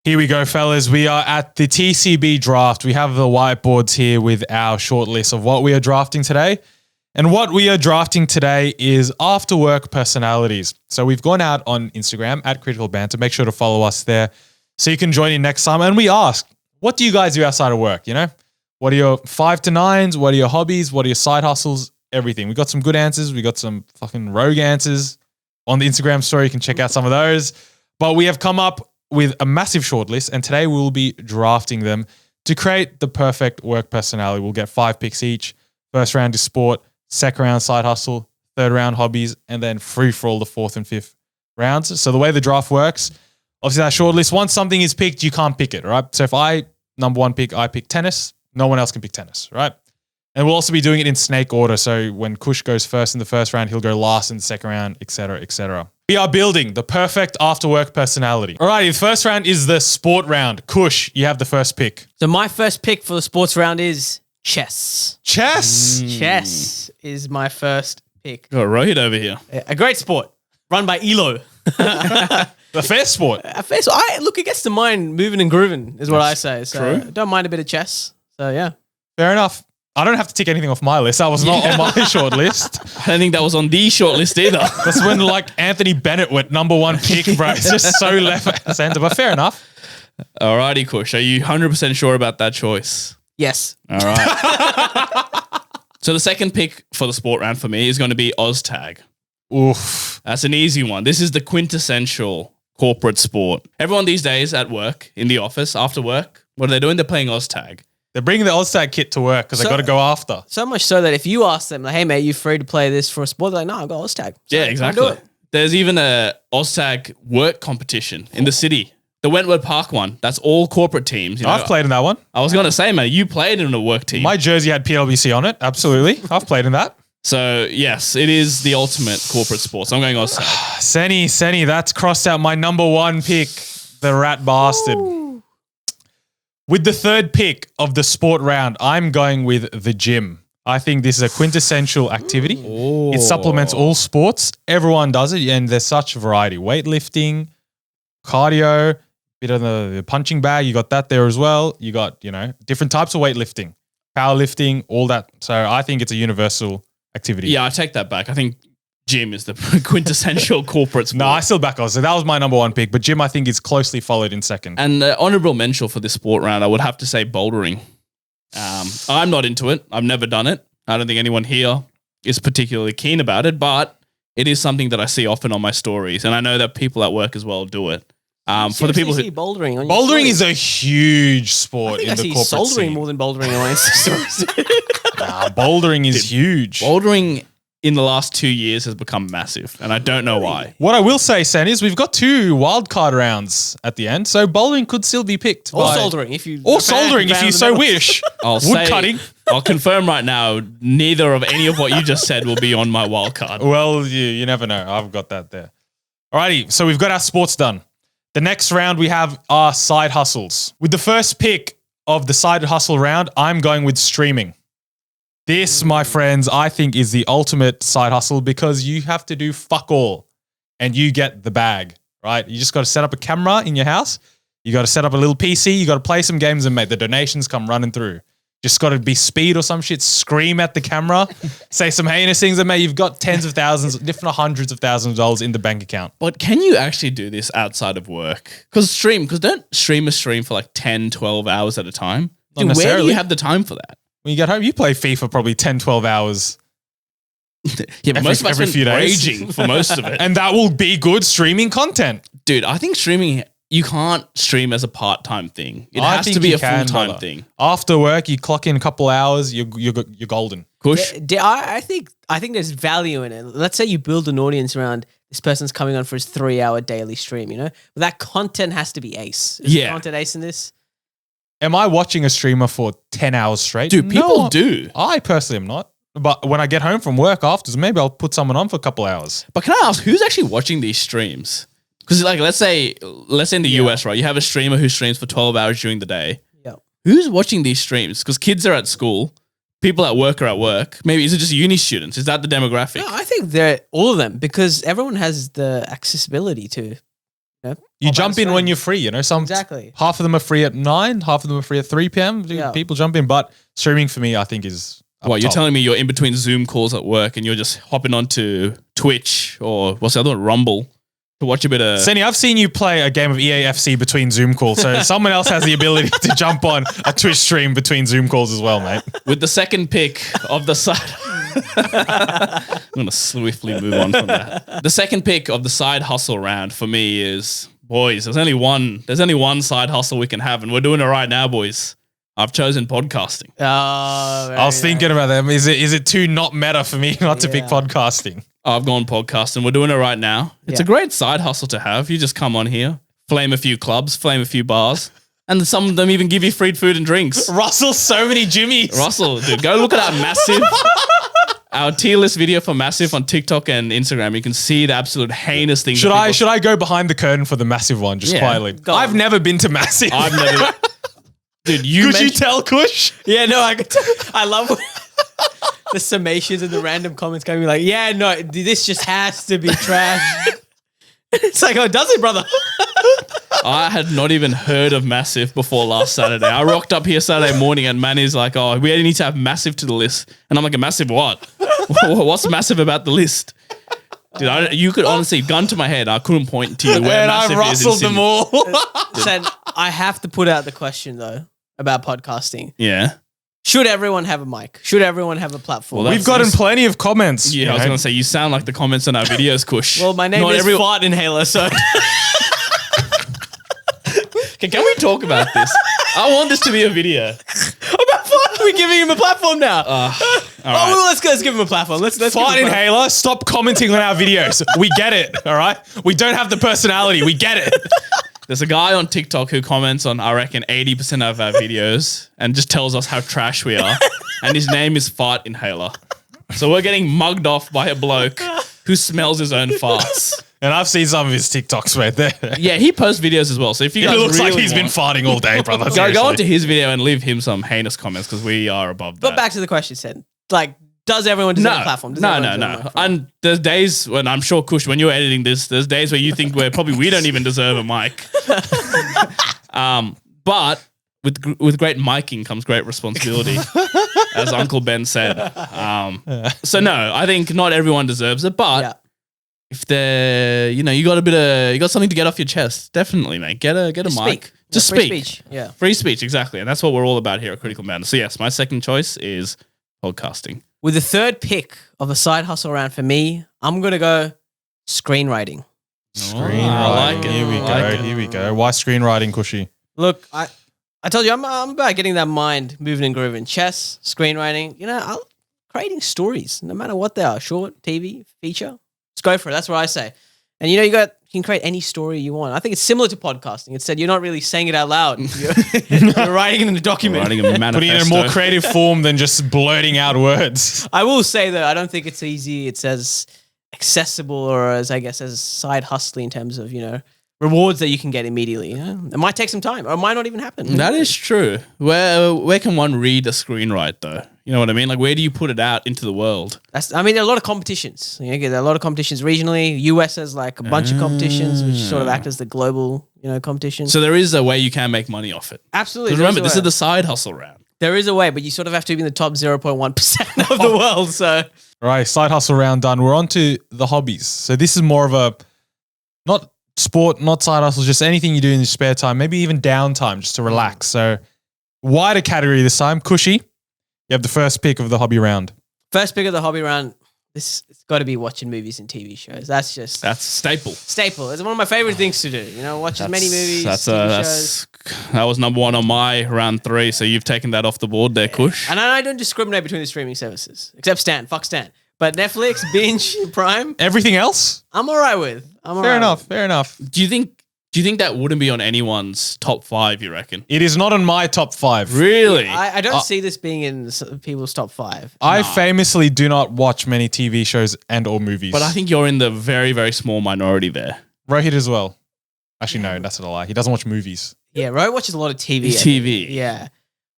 Here we go, fellas. We are at the TCB Draft. We have the whiteboards here with our short list of what we are drafting today. And what we are drafting today is after work personalities. So we've gone out on Instagram at Critical Banter. Make sure to follow us there so you can join in next time. And we ask, what do you guys do outside of work? You know, what are your 5 to 9s? What are your hobbies? What are your side hustles? Everything. We got some good answers. We got some fucking rogue answers on the Instagram story. You can check out some of those. But we have come up with a massive shortlist, and today we will be drafting them to create the perfect work personality. We'll get 5 picks each. First round is sport, second round side hustle, third round hobbies, and then free for all the 4th and 5th rounds. So the way the draft works, obviously that shortlist, once something is picked, you can't pick it, right? So if I, number 1 pick, I pick tennis, no one else can pick tennis, right? And we'll also be doing it in snake order. So when Kush goes first in the first round, he'll go last in the second round, etc., etc. We are building the perfect after-work personality. Alrighty, the first round is the sport round. Kush, you have the first pick. So my first pick for the sports round is chess. Chess? Chess is my first pick. Got Rohit over here. A great sport run by Elo. A fair sport. A fair sport. Look, it gets the mind moving and grooving is what I say. So true. don't mind a bit of chess. So yeah. Fair enough. I don't have to tick anything off my list. That was not on my short list. I don't think that was on the short list either. That's when like Anthony Bennett went number 1 pick, bro. It's just so left center, but fair enough. Alrighty, Kush. Are you 100% sure about that choice? Yes. All right. So the second pick for the sport round for me is going to be OzTag. Oof. That's an easy one. This is the quintessential corporate sport. Everyone these days at work, in the office, after work, what are they doing? They're playing OzTag. They're bringing the OzTag kit to work because they got to go after. So much so that if you ask them, like, hey, mate, you free to play this for a sport? They're like, no, I've got OzTag. So Yeah, exactly. I'll do it. There's even a OzTag work competition in the city. The Wentworth Park one. That's all corporate teams. You know? I've played in that one. I was going to say, man, you played in a work team. My jersey had PLBC on it. Absolutely. I've played in that. So, yes, it is the ultimate corporate sport. So I'm going OzTag. Senny, that's crossed out my number 1 pick, the rat bastard. Ooh. With the third pick of the sport round, I'm going with the gym. I think this is a quintessential activity. Oh. It supplements all sports. Everyone does it, and there's such a variety. Weightlifting, cardio, bit of the punching bag. You got that there as well. You got, different types of weightlifting, powerlifting, all that. So I think it's a universal activity. Yeah, I take that back. I think gym is the quintessential corporate sport. No, I still back Oz. So that was my number 1 pick, but gym I think is closely followed in second. And honorable mention for this sport round, I would have to say bouldering. I'm not into it. I've never done it. I don't think anyone here is particularly keen about it, but it is something that I see often on my stories, and I know that people at work as well do it. For the people who bouldering on your bouldering stories. is a huge sport in I the see corporate soldering scene. more than bouldering on my stories. Bouldering is huge. bouldering in the last 2 years has become massive, and I don't know why. What I will say, Sen, is we've got 2 wildcard rounds at the end, so bouldering could still be picked. Or soldering if you If you so wish. Wood cutting. I'll confirm right now, neither of any of what you just said will be on my wild card. Well, you never know. I've got that there. Alrighty, so we've got our sports done. The next round we have our side hustles. With the first pick of the side hustle round, I'm going with streaming. This, my friends, I think is the ultimate side hustle because you have to do fuck all and you get the bag, right? You just got to set up a camera in your house. You got to set up a little PC. You got to play some games and, mate, the donations come running through. Just got to be speed or some shit, scream at the camera, say some heinous things, and, mate, you've got tens of thousands, if not hundreds of thousands of dollars in the bank account. But can you actually do this outside of work? Because don't streamers stream for like 10, 12 hours at a time? Not Dude, where do necessarily. you have the time for that? When you get home, you play FIFA probably 10, 12 hours. Yeah, but most of us every spend few days. raging for most of it. And that will be good streaming content. Dude, I think streaming, you can't stream as a part-time thing. It I has think to be you a can, full-time brother. thing. After work, you clock in a couple hours, you're golden. Kush? I think there's value in it. Let's say you build an audience around this person's coming on for his 3-hour daily stream, But that content has to be ace. Is the Yeah. content ace in this? Am I watching a streamer for 10 hours straight? Dude, people No, do. I personally am not. But when I get home from work afterwards, maybe I'll put someone on for a couple hours. But can I ask, who's actually watching these streams? Because like, let's say in the US, right? You have a streamer who streams for 12 hours during the day. Yeah. Who's watching these streams? Because kids are at school. People at work are at work. Maybe is it just uni students? Is that the demographic? No, I think they're all of them because everyone has the accessibility to You jump in when you're free, you know. Exactly. Half of them are free at 9, half of them are free at 3 p.m. People jump in, but streaming for me, I think is What, you're telling me you're in between Zoom calls at work and you're just hopping onto Twitch or what's the other one, Rumble, to watch a bit of... Senny, I've seen you play a game of EAFC between Zoom calls, so someone else has the ability to jump on a Twitch stream between Zoom calls as well, mate. With the second pick of the side... I'm going to swiftly move on from that. The second pick of the side hustle round for me is, boys, there's only one side hustle we can have, and we're doing it right now, boys. I've chosen podcasting. Oh, I was thinking about them. Is it too not meta for me not to pick podcasting? I've gone podcasting. We're doing it right now. It's a great side hustle to have. You just come on here, flame a few clubs, flame a few bars, and some of them even give you free food and drinks. Russell, so many Jimmies. Russell, dude, go look at that Massive. Our tier list video for Massive on TikTok and Instagram. You can see the absolute heinous things. Should I go behind the curtain for the Massive one, just quietly? I've never been to Massive. I've never. Dude, Could you tell, Kush? Yeah, no, I love the summations and the random comments coming like, yeah, no, this just has to be trash. It's like, oh, does it, brother? I had not even heard of Massive before last Saturday. I rocked up here Saturday morning and Manny's like, oh, we need to have Massive to the list. And I'm like, a Massive what? What's Massive about the list? Dude, you could honestly, gun to my head, I couldn't point to you where Massive I rustled them all. Sen, I have to put out the question, though, about podcasting. Yeah. Should everyone have a mic? Should everyone have a platform? Well, We've gotten plenty of comments. Yeah, I was going to say, you sound like the comments on our videos, Kush. Well, my name is Fart Inhaler, so... Okay, can we talk about this? I want this to be a video. About fart? We're giving him a platform now. All right. Well, let's give him a platform. Let's Fart Inhaler, stop commenting on our videos. We get it, all right? We don't have the personality. We get it. There's a guy on TikTok who comments on, I reckon, 80% of our videos and just tells us how trash we are. And his name is Fart Inhaler. So we're getting mugged off by a bloke who smells his own farts. And I've seen some of his TikToks right there. Yeah, he posts videos as well. So if you guys It looks really like he's been farting all day, brother. go onto his video and leave him some heinous comments because we are above that. But back to the question, Sen. Like, does everyone deserve a platform? No. And there's days when I'm sure, Kush, when you're editing this, there's days where you think we don't even deserve a mic. But with great miking comes great responsibility, as Uncle Ben said. So no, I think not everyone deserves it, but if they're, you got something to get off your chest, definitely, mate. Get a mic. Just free speak. Speech. Yeah. Free speech, exactly. And that's what we're all about here at Critical Madness. So yes, my second choice is podcasting. With the third pick of the side hustle round for me, I'm going to go screenwriting. Screenwriting. I like it. Here we go. Why screenwriting, Cushy? Look, I told you, I'm about getting that mind moving and grooving. Chess, screenwriting, creating stories, no matter what they are, short, TV, feature. Let's go for it. That's what I say. And you can create any story you want. I think it's similar to podcasting. It said you're not really saying it out loud. You're writing it in a document. Writing a manifesto. Putting it in a more creative form than just blurting out words. I will say, though, I don't think it's easy. It's as accessible or as side hustly in terms of, rewards that you can get immediately. It might take some time or it might not even happen. That is true. Where can one read a screenwrite, though? You know what I mean? Like, where do you put it out into the world? There are a lot of competitions. There are a lot of competitions regionally. US has like a bunch of competitions which sort of act as the global, competition. So there is a way you can make money off it. Absolutely. Remember, this is the side hustle round. There is a way, but you sort of have to be in the top 0.1% of the world. So, all right, side hustle round done. We're on to the hobbies. So this is more of a, not sport, not side hustle, just anything you do in your spare time, maybe even downtime just to relax. So wider category this time. Cushy, you have the first pick of the hobby round. First pick of the hobby round. It's got to be watching movies and TV shows. That's staple. Staple. It's one of my favorite things to do. Watch as many movies, TV shows. That was number one on my round 3. So you've taken that off the board there, Kush. And I don't discriminate between the streaming services, except Stan. Fuck Stan. But Netflix, Binge, Prime. Everything else? I'm all right with. Fair enough. Do you think that wouldn't be on anyone's top 5, you reckon? It is not on my top 5. Really? I don't see this being in people's top 5. I famously do not watch many TV shows and or movies. But I think you're in the very, very small minority there. Rohit as well. Actually, no, that's not a lie. He doesn't watch movies. Yeah, Ro watches a lot of TV. TV. Yeah.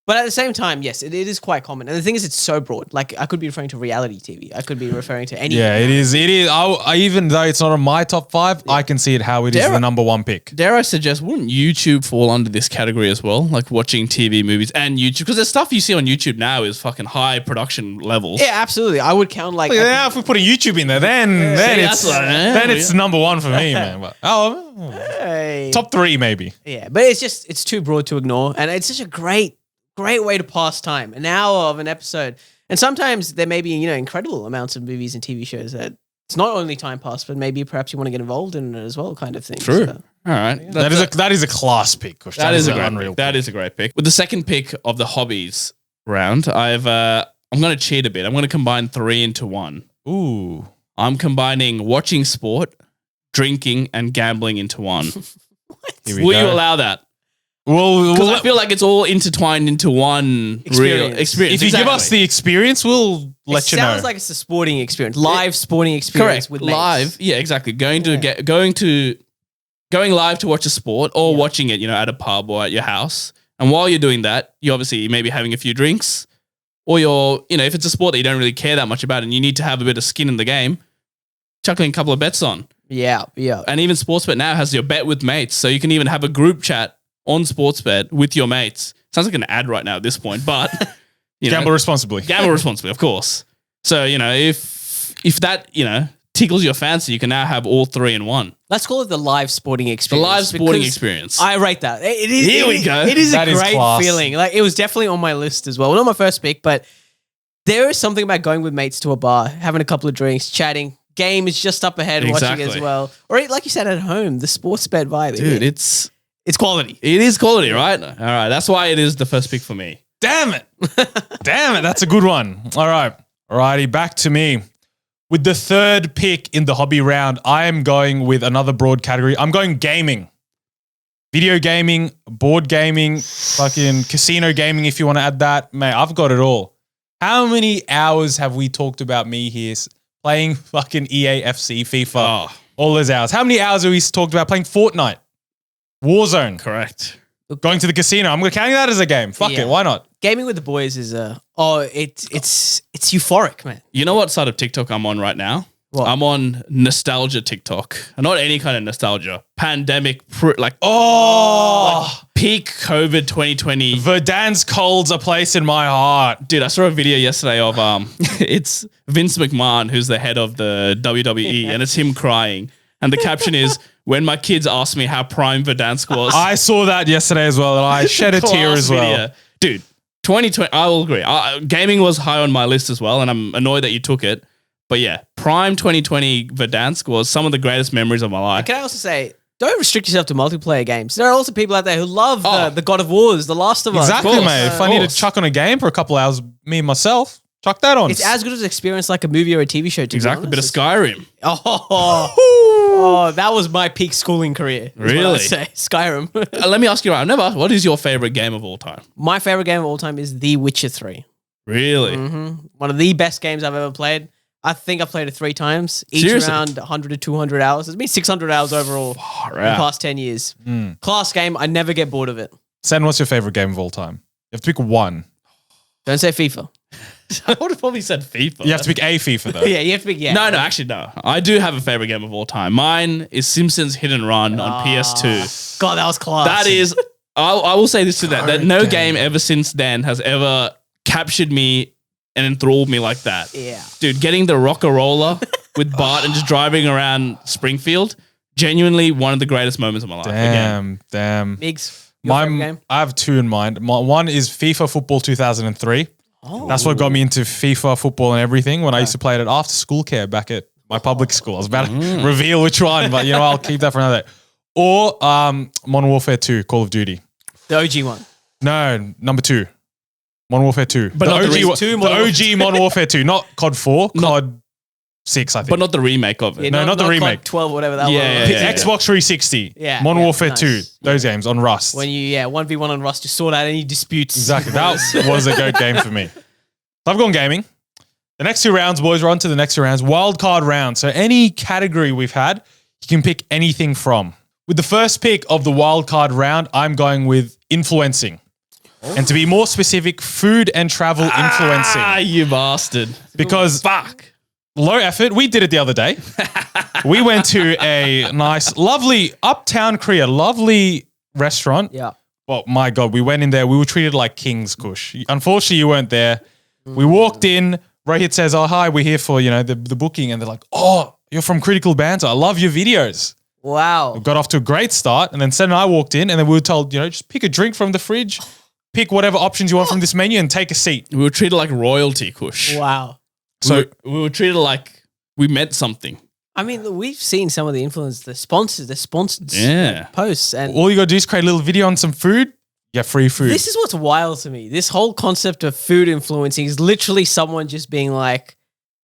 But at the same time, yes, it is quite common. And the thing is, it's so broad. Like, I could be referring to reality TV. I could be referring to any. Yeah, it is. It is. I even though it's not on my top 5, I can see it how it is the number 1 pick. Dare I suggest, wouldn't YouTube fall under this category as well? Like watching TV, movies, and YouTube? Because the stuff you see on YouTube now is fucking high production levels. Yeah, absolutely. I would count like. Yeah, if we put a YouTube in there, then it's number 1 for me, man. But, top 3 maybe. Yeah, but it's too broad to ignore, and it's such a great way to pass time. An hour of an episode, and sometimes there may be incredible amounts of movies and TV shows that it's not only time pass, but maybe perhaps you want to get involved in it as well, kind of thing. True. So, all right, that is a class pick. That is a great pick. With the second pick of the hobbies round, I'm going to cheat a bit. I'm going to combine 3 into 1. Ooh, I'm combining watching sport, drinking, and gambling into 1. Will you allow that? Well, because I feel like it's all intertwined into one real experience. If you give us the experience, we'll let you know. Sounds like it's a sporting experience, live sporting experience. Correct. With live, mates. yeah, exactly. Going live to watch a sport, or watching it, at a pub or at your house. And while you're doing that, you obviously may be having a few drinks, or you're, if it's a sport that you don't really care that much about, and you need to have a bit of skin in the game, chuckling a couple of bets on. Yeah. And even Sportsbet now has your bet with mates, so you can even have a group chat on Sportsbet with your mates. Sounds like an ad right now at this point, but gamble responsibly. Gamble responsibly, of course. So, if that, tickles your fancy, you can now have all 3 in 1. Let's call it the live sporting experience. The live sporting experience. I rate that. Here we go. It is that a great class. feeling. Like, it was definitely on my list as well. Not my first pick, but there is something about going with mates to a bar, having a couple of drinks, chatting. Game is just up ahead, watching as well. Or like you said, at home, the sports bet vibe. Dude, it's quality. It is quality, right? All right. That's why it is the first pick for me. Damn it. That's a good one. All right. Alrighty, back to me. With the third pick in the hobby round, I am going with another broad category. I'm going gaming. Video gaming, board gaming, fucking casino gaming if you want to add that. Mate, I've got it all. How many hours have we talked about me here playing fucking EA FC, FIFA? Oh. All those hours. How many hours have we talked about playing Fortnite? Warzone. Correct. Going to the casino. I'm counting that as a game. Fuck it. Why not? Gaming with the boys is it's euphoric, man. You know what side of TikTok I'm on right now? What? I'm on nostalgia TikTok. And not any kind of nostalgia. Pandemic, peak COVID 2020. Verdansk holds a place in my heart. Dude, I saw a video yesterday of it's Vince McMahon, who's the head of the WWE, and it's him crying. And the caption is, when my kids asked me how prime Verdansk was. I saw that yesterday as well, and I shed a tear as well. Video. Dude, 2020, I will agree. Gaming was high on my list as well, and I'm annoyed that you took it. But yeah, prime 2020 Verdansk was some of the greatest memories of my life. Can I also say, don't restrict yourself to multiplayer games. There are also people out there who love the God of Wars, The Last of Us. Exactly, mate. If I need to chuck on a game for a couple hours, me and myself, chuck that on. It's as good as an experience like a movie or a TV show. Exactly, bit of Skyrim. Oh, that was my peak schooling career. Really? What I'd say. Skyrim. Let me ask you, I've never asked, what is your favorite game of all time? My favorite game of all time is The Witcher 3. Really? Mm-hmm. One of the best games I've ever played. I think I've played it 3 times. Each Seriously? around 100 to 200 hours. It's been 600 hours overall in the past 10 years. Class game. I never get bored of it. Sen, what's your favorite game of all time? You have to pick one. Don't say FIFA. I would have probably said FIFA. You have to pick a FIFA, though. Yeah, you have to pick, No, actually, no. I do have a favorite game of all time. Mine is Simpsons Hit and Run on PS2. God, that was class. That is, I will say this to that no game ever since then has ever captured me and enthralled me like that. Yeah. Dude, getting the roller with Bart and just driving around Springfield, genuinely one of the greatest moments of my life. Damn. Migs, your favorite game? I have 2 in mind. One is FIFA Football 2003. That's what got me into FIFA, football, and everything when I used to play it at after school care back at my public school. I was about to reveal which one, but I'll keep that for another day. Or Modern Warfare 2, Call of Duty. The OG one. No, number 2. Modern Warfare 2. But not the OG Modern Warfare 2, not COD 4, COD 6, I think. But not the remake of it. Yeah, No, not the remake. COD 12, whatever that Yeah, was. yeah. Xbox 360. Yeah, Modern yeah, Warfare nice. 2. Those games on Rust. When you, 1v1 on Rust, just sort out any disputes. Exactly. That was a good game for me. So I've gone gaming. The next 2 rounds, boys, we're on to the next 2 rounds. Wild card round. So any category we've had, you can pick anything from. With the first pick of the wild card round, I'm going with influencing. And to be more specific, food and travel influencing. Ah, you bastard. Because Fuck. low effort, we did it the other day. We went to a nice, lovely uptown Korea, lovely restaurant. Yeah. Well, my God, we went in there. We were treated like kings, Kush. Unfortunately, you weren't there. We walked in. Rohit says, "Oh, hi, we're here for, the booking." And they're like, "Oh, you're from Critical Banter. I love your videos." Wow. We got off to a great start. And then Sen and I walked in and then we were told, just pick a drink from the fridge, pick whatever options you want from this menu and take a seat. We were treated like royalty, Kush. Wow. So we were treated like we meant something. I mean, we've seen some of the influencers, the sponsored Yeah. posts. And All you got to do is create a little video on some food. Yeah, free food. this is what's wild to me. This whole concept of food influencing is literally someone just being like,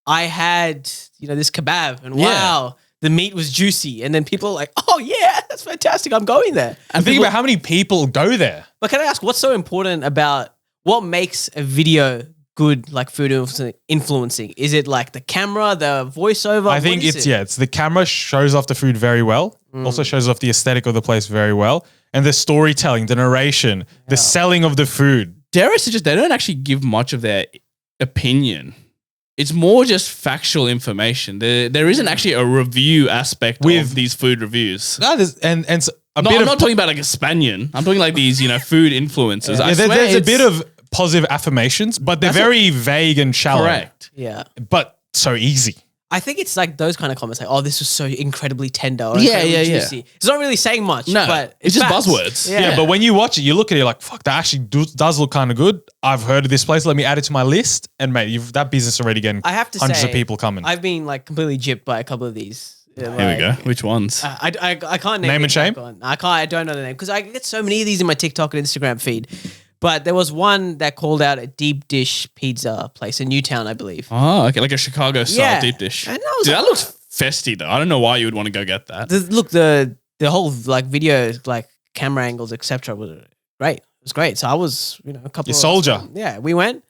I had, this kebab and Yeah. wow, the meat was juicy. And then people are like, oh yeah, that's fantastic. I'm going there. and think about how many people go there. But can I ask, what's so important about what makes a video good, like food influencing? Is it like the camera, the voiceover? I think it's the camera shows off the food very well. Also shows off the aesthetic of the place very well. And the storytelling, the narration, the selling of the food. Dare I suggest they don't actually give much of their opinion. It's more just factual information. There isn't actually a review aspect of these food reviews. That is, and so a No, bit I'm of, not talking about like a Spaniard. I'm talking like these, food influencers. I swear there's a it's bit of positive affirmations, but they're very vague and shallow. correct. Yeah. But so easy. I think it's like those kind of comments like, oh, this was so incredibly tender or Yeah, incredibly yeah, yeah. juicy. It's not really saying much, No, but it's just facts. buzzwords. Yeah, but when you watch it, you look at it like, fuck, that actually does look kind of good. I've heard of this place. Let me add it to my list. And mate, that business already getting I have to hundreds say, of people coming. I've been like completely gypped by a couple of these. Here we go. Which ones? I can't name Name the and shame? exact one. I don't know the name because I get so many of these in my TikTok and Instagram feed. But there was one that called out a deep dish pizza place in Newtown, I believe. Oh, okay, like a Chicago style Yeah. deep dish. And Dude, I was that like, looks festy though. I don't know why you would want to go get that. The whole like video, like camera angles, etc. was great. It was great. So I was, a couple. Your of soldier. Yeah, we went.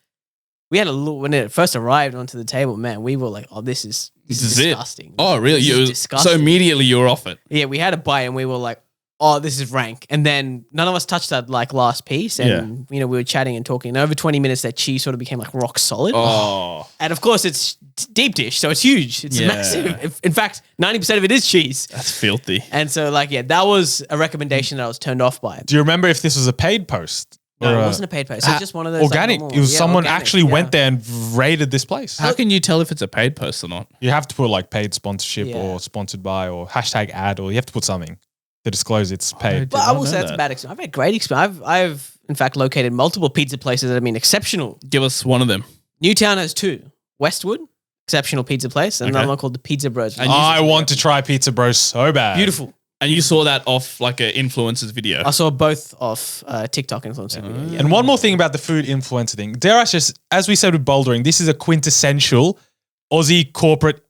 We had a look when it first arrived onto the table. Man, we were like, "Oh, this is disgusting." Oh, really? This is disgusting. So immediately you were off it. Yeah, we had a bite and we were like, "Oh, this is rank." And then none of us touched that like last piece, and we were chatting and talking. And over 20 minutes, that cheese sort of became like rock solid. Oh, And of course, it's deep dish, so it's huge. It's Yeah. massive. In fact, 90% of it is cheese. that's filthy. And so, that was a recommendation that I was turned off by. Do you remember if this was a paid post? No, Or it wasn't a paid post. It was just one of those organic. Like, It was someone organic, actually went there and raided this place. How can you tell if it's a paid post or not? You have to put like paid sponsorship Yeah. or sponsored by or hashtag ad, or you have to put something to disclose it's paid. But I will say that's a bad experience. I've had great experience. I've in fact located multiple pizza places that have been exceptional. Give us one of them. Newtown has two. Westwood, exceptional pizza place, and Okay. another one called the Pizza Bros. And I want to try Pizza Bros so bad. Beautiful. And you saw that off like an influencer's video. I saw both off TikTok influencer video. Yeah. And one more thing about the food influencer thing. Dare I just, as we said with bouldering, this is a quintessential Aussie corporate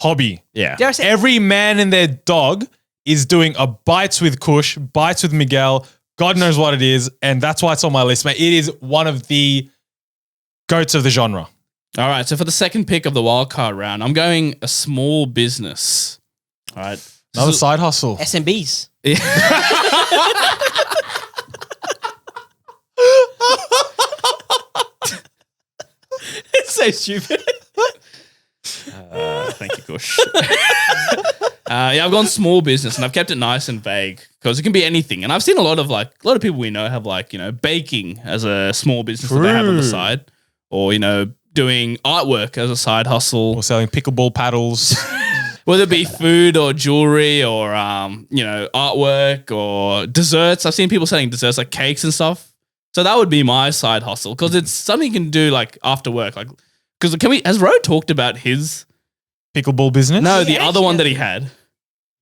hobby. Yeah. Dare I say, Every man and their dog is doing a bites with Kush, bites with Miguel. God knows what it is. And that's why it's on my list, mate. It is one of the goats of the genre. All right. So for the second pick of the wildcard round, I'm going a small business. All right. Another side hustle. SMBs. It's so stupid. Thank you, Kush. I've gone small business and I've kept it nice and vague because it can be anything. And I've seen a lot of people we know have baking as a small business that they have on the True. side, or doing artwork as a side hustle, Or selling pickleball paddles. whether it be food or jewelry or artwork or desserts. I've seen people selling desserts like cakes and stuff. So that would be my side hustle because it's something you can do like after work. Like, because has Ro talked about his? Pickleball business? No, Yeah, the other actually, one that he had, Which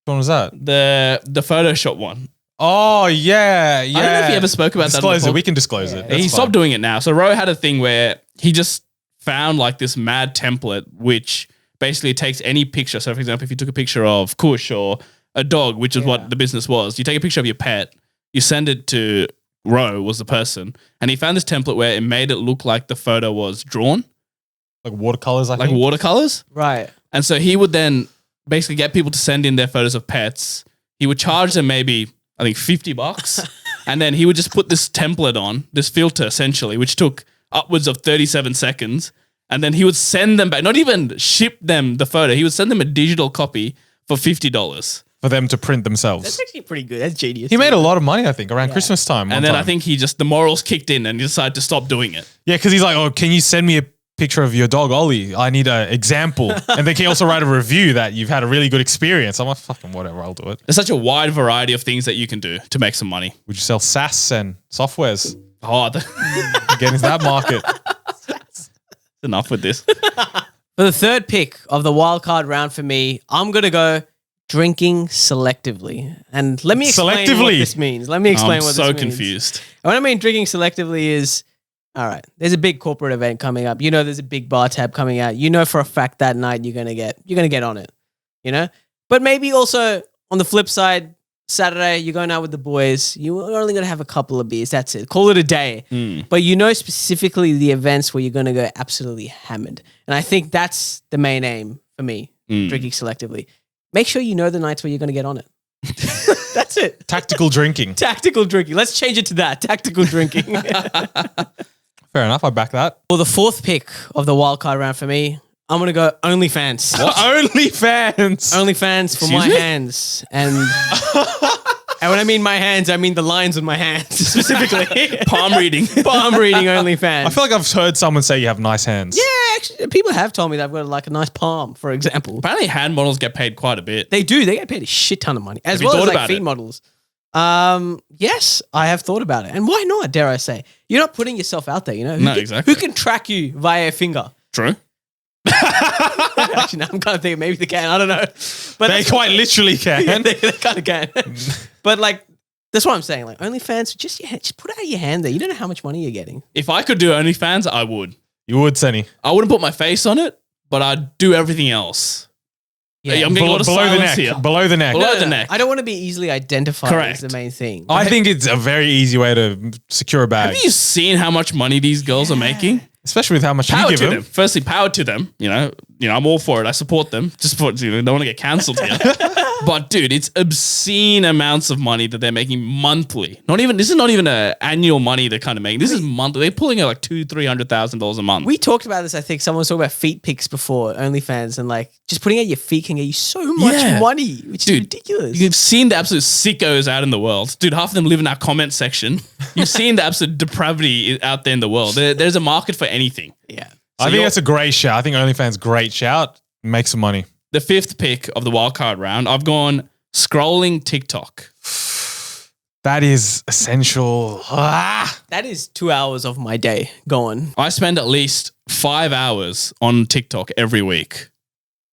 one was that? the Photoshop one. Oh, yeah. I don't know if he ever spoke about disclose that. it. We can disclose it. That's He fine. stopped doing it now. So Ro had a thing where he just found like this mad template, which basically takes any picture. So for example, if you took a picture of Kush or a dog, which is what the business was, you take a picture of your pet, you send it to Ro, was the person, and he found this template where it made it look like the photo was drawn, Like watercolors, I like think. watercolors. Right. And so he would then basically get people to send in their photos of pets. He would charge them maybe, I think, $50. And then he would just put this template on, this filter essentially, which took upwards of 37 seconds. And then he would send them back, not even ship them the photo. He would send them a digital copy for $50. For them to print themselves. That's actually pretty good. That's genius. He made a lot of money, I think, around Christmas time. And then I think the morals kicked in and he decided to stop doing it. Yeah, because he's like, oh, can you send me a picture of your dog, Ollie? I need an example. And then can you also write a review that you've had a really good experience? I'm like, fucking whatever, I'll do it. There's such a wide variety of things that you can do to make some money. Would you sell SaaS and softwares? Oh, Get into that market. enough with this. For the third pick of the wild card round for me, I'm going to go drinking selectively. And let me explain what this means. Let me explain what this means. I'm so confused. And what I mean drinking selectively is, all right, there's a big corporate event coming up. You know there's a big bar tab coming out. You know for a fact that night you're going to get on it, you know? But maybe also on the flip side, Saturday, you're going out with the boys. You're only going to have a couple of beers. That's it. Call it a day. But you know specifically the events where you're going to go absolutely hammered. And I think that's the main aim for me, drinking selectively. Make sure you know the nights where you're going to get on it. That's it. Tactical drinking. Tactical drinking. Let's change it to that. Tactical drinking. Fair enough. I back that. Well, the fourth pick of the wildcard round for me, I'm going to go OnlyFans. What? OnlyFans. OnlyFans for my hands. And when I mean my hands, I mean the lines on my hands specifically. Palm reading. Palm reading OnlyFans. I feel like I've heard someone say you have nice hands. Yeah, actually, people have told me that I've got like a nice palm, for example. Apparently hand models get paid quite a bit. They do. They get paid a shit ton of money. As Have you well as thought like about feet it? models. Yes, I have thought about it. And why not, dare I say? You're not putting yourself out there, you know? Exactly. Who can track you via a finger? True. Actually, now I'm kind of thinking maybe they can. I don't know. But They quite literally can. yeah, they kind of can. But like, that's what I'm saying. Like OnlyFans, just put out your hand there. You don't know how much money you're getting. If I could do OnlyFans, I would. You would, Senny. I wouldn't put my face on it, but I'd do everything else. Yeah. I'm getting a lot of Below the silence neck. here. Below the neck. Below the neck. I don't want to be easily identified Correct. as the main thing. I think it's a very easy way to secure a bag. Have you seen how much money these girls are making? Especially with how much Power you to give them. Firstly, power to them. You know, I'm all for it. I support them. Just for don't want to get cancelled here. But dude, it's obscene amounts of money that they're making monthly. This is not even an annual money they're kind of making. This is monthly. They're pulling out like $200,000-$300,000 a month. We talked about this, I think. Someone was talking about feet pics before, OnlyFans, and like just putting out your feet can get you so much money, which is ridiculous. You've seen the absolute sickos out in the world. Dude, half of them live in our comment section. You've seen the absolute depravity out there in the world. There's a market for anything. Yeah. I think that's a great shout. I think OnlyFans, great shout. Make some money. The fifth pick of the wildcard round, I've gone scrolling TikTok. That is essential. That is 2 hours of my day gone. I spend at least 5 hours on TikTok every week.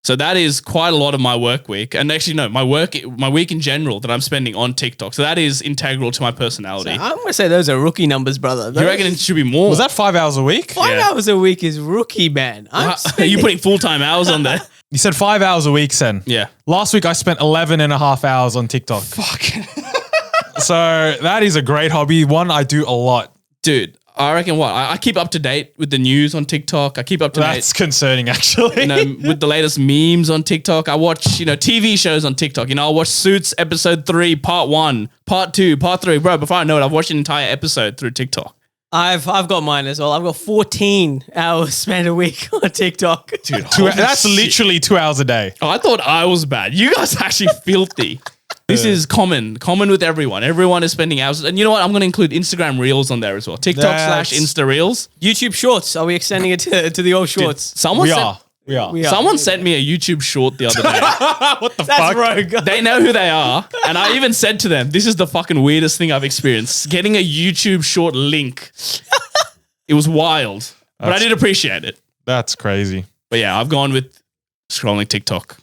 So that is quite a lot of my work week. And actually, no, my week in general that I'm spending on TikTok. So that is integral to my personality. So I'm going to say those are rookie numbers, brother. You reckon it should be more? Was that 5 hours a week? 5 hours a week is rookie, man. Are you putting full-time hours on there? You said 5 hours a week, Sen. Yeah. Last week I spent 11 and a half hours on TikTok. Fuck. So that is a great hobby. One I do a lot. Dude, I reckon what? I keep up to date with the news on TikTok. I keep up to That's concerning, actually. date with the latest memes on TikTok. I watch, TV shows on TikTok. I'll watch Suits episode 3, part 1, part 2, part 3. Bro, before I know it, I've watched an entire episode through TikTok. I've got mine as well. I've got 14 hours spent a week on TikTok. Dude, That's literally 2 hours a day. Oh, I thought I was bad. You guys are actually filthy. This is common with everyone. Everyone is spending hours. And you know what? I'm going to include Instagram Reels on there as well. TikTok / Insta Reels. YouTube Shorts. Are we extending it to the old Shorts? Someone We are. Someone sent me a YouTube short the other day. What the That's fuck? rogue. They know who they are. And I even said to them, this is the fucking weirdest thing I've experienced. Getting a YouTube short link. It was wild. But I did appreciate it. That's crazy. But yeah, I've gone with scrolling TikTok.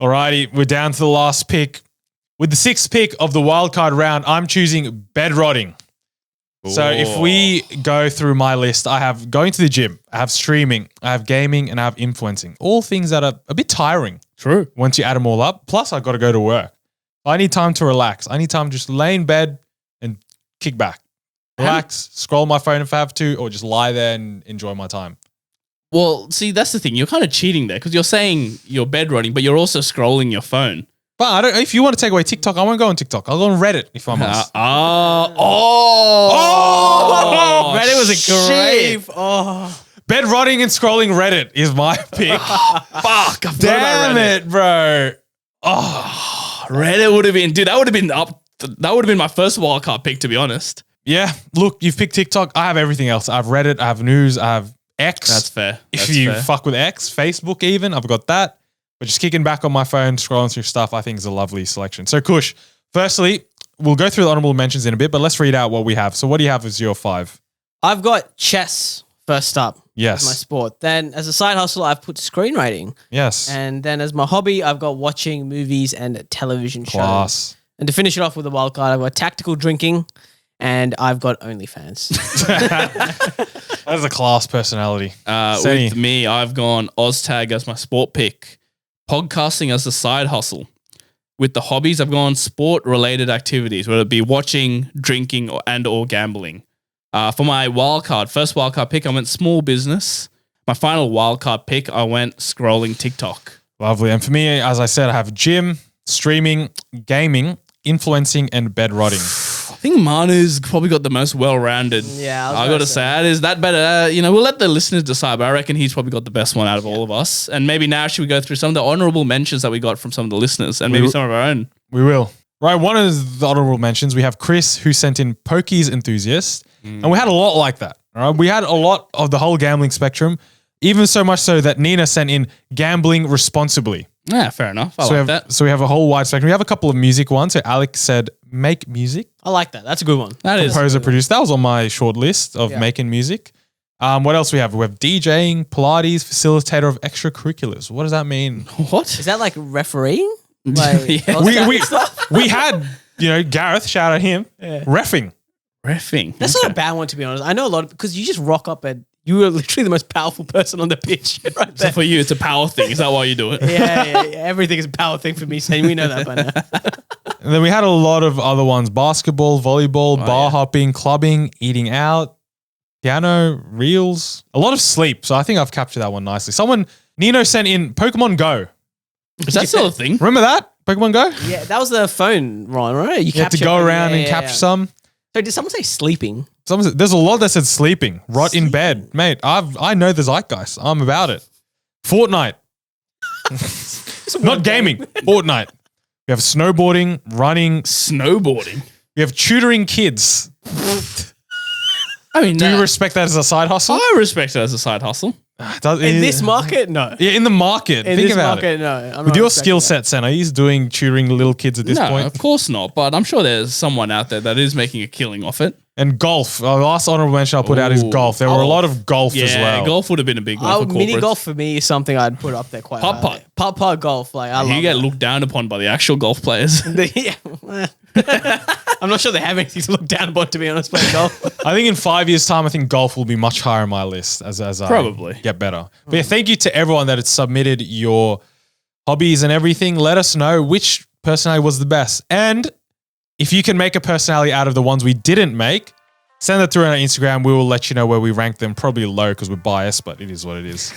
Alrighty, we're down to the last pick. With the sixth pick of the wildcard round, I'm choosing bed rotting. So if we go through my list, I have going to the gym, I have streaming, I have gaming, and I have influencing. All things that are a bit tiring. True. Once you add them all up. Plus, I've got to go to work. I need time to relax. I need time to just lay in bed and kick back. Relax, scroll my phone if I have to, or just lie there and enjoy my time. Well, see, that's the thing. You're kind of cheating there because you're saying you're bed rotting, but you're also scrolling your phone. But I don't. If you want to take away TikTok, I won't go on TikTok. I'll go on Reddit if I'm honest. Reddit was a great. Oh, Bed rotting and scrolling Reddit is my pick. Fuck. I Damn it, bro. Reddit would have been, dude, that would have been my first wildcard pick, to be honest. Yeah. Look, you've picked TikTok. I have everything else. I have Reddit. I have news. I have X. That's fair. If you fuck with X, Facebook even, I've got that. But just kicking back on my phone, scrolling through stuff, I think is a lovely selection. So, Kush, firstly, we'll go through the honorable mentions in a bit, but let's read out what we have. So, what do you have as your 5? I've got chess first up. Yes. As my sport. Then, as a side hustle, I've put screenwriting. Yes. And then, as my hobby, I've got watching movies and television Class. shows. And to finish it off with a wild card, I've got tactical drinking, and I've got OnlyFans. That is a class personality. With me, I've gone OzTag as my sport pick, podcasting as the side hustle. With the hobbies, I've gone sport-related activities, whether it be watching, drinking, or gambling. For my first wildcard pick, I went small business. My final wildcard pick, I went scrolling TikTok. Lovely. And for me, as I said, I have gym, streaming, gaming, influencing, and bed rotting. I think Manu's probably got the most well-rounded. Yeah, I got to say, is that better? We'll let the listeners decide, but I reckon he's probably got the best one out of all of us. And maybe now should we go through some of the honorable mentions that we got from some of the listeners and maybe some of our own? We will. Right, one of the honorable mentions, we have Chris, who sent in Pokies Enthusiast. And we had a lot like that. All right? We had a lot of the whole gambling spectrum, even so much so that Nina sent in gambling responsibly. Yeah, fair enough. I like that. So we have a whole wide spectrum. We have a couple of music ones. So Alex said, make music. I like that. That's a good one. That is. Composer, producer. That was on my short list of making music. What else we have? We have DJing, Pilates, facilitator of extracurriculars. What does that mean? What? Is that like refereeing? Like, Yeah. We had, Gareth, shout out him, reffing. Reffing. That's not a bad one, to be honest. I know a lot because you just rock up and you are literally the most powerful person on the pitch right there. So for you, it's a power thing. Is that why you do it? Yeah. Everything is a power thing for me, Shane. We know that by now. And then we had a lot of other ones: basketball, volleyball, bar hopping, clubbing, eating out, piano, reels, a lot of sleep. So I think I've captured that one nicely. Nino sent in Pokemon Go. Is that still a thing? Remember that? Pokemon Go? Yeah, that was the phone one, right? You have to go around and capture some. So did someone say sleeping? There's a lot that said sleeping. Rot in bed. Mate, I know the zeitgeist. I'm about it. Fortnite. Not gaming. Fortnite. We have snowboarding, running. Snowboarding. We have tutoring kids. I mean, Do you respect that as a side hustle? I respect it as a side hustle. In this market, no. Yeah, in the market. In Think this about market, it. no. I'm With not your skill respecting set, Senna, he's doing tutoring little kids at this No, point. of course not. But I'm sure there's someone out there that is making a killing off it. And golf. The last honorable mention I'll put out is Ooh. golf. There were a lot of golf as Yeah, well. golf would have been a big one for Mini corporates. golf for me is something I'd put up there quite Putt-putt. highly. Putt-putt golf. Like, I love You get that. looked down upon by the actual golf players. Yeah. I'm not sure they have anything to look down upon, to be honest, playing golf. I think in 5 years' time, I think golf will be much higher on my list as Probably. I get better. But yeah, thank you to everyone that had submitted your hobbies and everything. Let us know which personality was the best. And if you can make a personality out of the ones we didn't make, send that through on our Instagram. We will let you know where we rank them. Probably low because we're biased, but it is what it is.